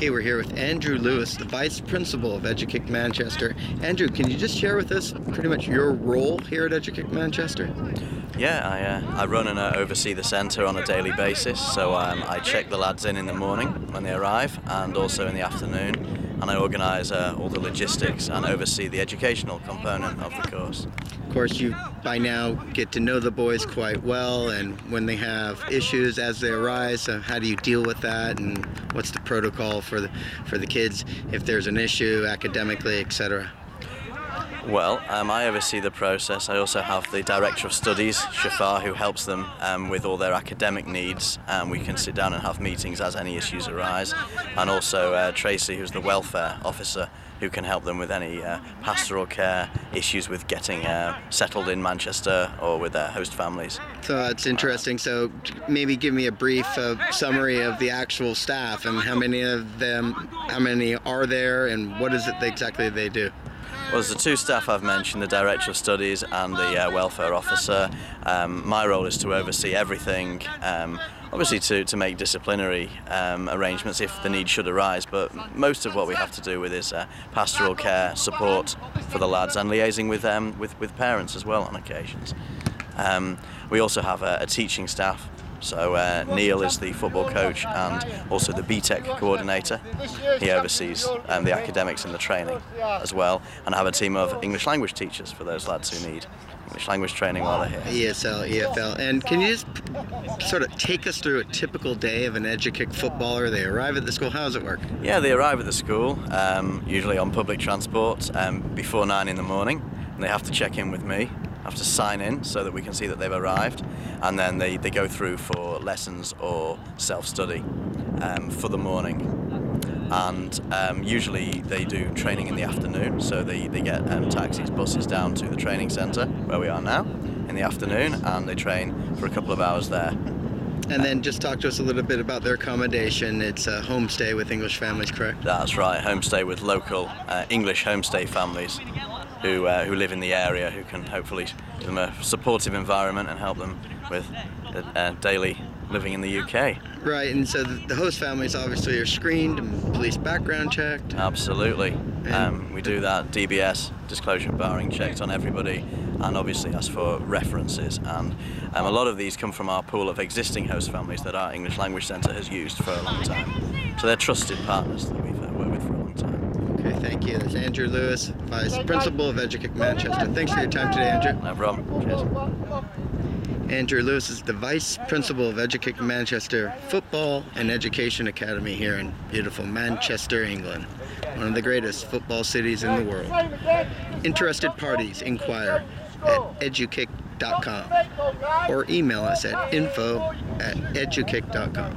Okay, we're here with Andrew Lewis, the Vice Principal of EduKick Manchester. Andrew, can you just share with us pretty much your role here at EduKick Manchester? Yeah, I run and oversee the centre on a daily basis, so I check the lads in the morning when they arrive and also in the afternoon, and I organise all the logistics and oversee the educational component of the course. Of course, you by now get to know the boys quite well, and when they have issues as they arise, how do you deal with that, and what's the protocol for the kids if there's an issue academically, etc.? Well, I oversee the process. I also have the Director of Studies, Shafar, who helps them with all their academic needs. We can sit down and have meetings as any issues arise. And also Tracy, who's the Welfare Officer, who can help them with any pastoral care issues with getting settled in Manchester or with their host families. So that's interesting. So maybe give me a brief summary of the actual staff and how many are there and what is it exactly they do? Well, there's the two staff I've mentioned, the Director of Studies and the Welfare Officer. My role is to oversee everything, obviously to make disciplinary arrangements if the need should arise, but most of what we have to do with is pastoral care, support for the lads and liaising with parents as well on occasions. We also have a teaching staff. So Neil is the football coach and also the BTEC coordinator. He oversees the academics and the training as well. And I have a team of English language teachers for those lads who need English language training while they're here. ESL, EFL. And can you just sort of take us through a typical day of an EduKick footballer? They arrive at the school. How does it work? Yeah, they arrive at the school, usually on public transport, before 9 in the morning. And they have to check in with me. Have to sign in so that we can see that they've arrived, and then they go through for lessons or self-study for the morning. And usually they do training in the afternoon, so they get taxis, buses down to the training centre where we are now in the afternoon, and they train for a couple of hours there. And then just talk to us a little bit about their accommodation. It's a homestay with English families, correct? That's right, homestay with local English homestay families who live in the area, who can hopefully give them a supportive environment and help them with daily living in the UK. Right, and so the host families obviously are screened and police background checked. Absolutely. We do that DBS, disclosure and barring, checked on everybody, and obviously ask for references. And a lot of these come from our pool of existing host families that our English Language Centre has used for a long time. So they're trusted partners that we've worked with for a long time. Okay, thank you. That's Andrew Lewis, Vice Principal of EduKick Manchester. Thanks for your time today, Andrew. No problem. Cheers. Andrew Lewis is the Vice Principal of EduKick Manchester Football and Education Academy here in beautiful Manchester, England, one of the greatest football cities in the world. Interested parties, inquire at edukick.com or email us at info@edukick.com.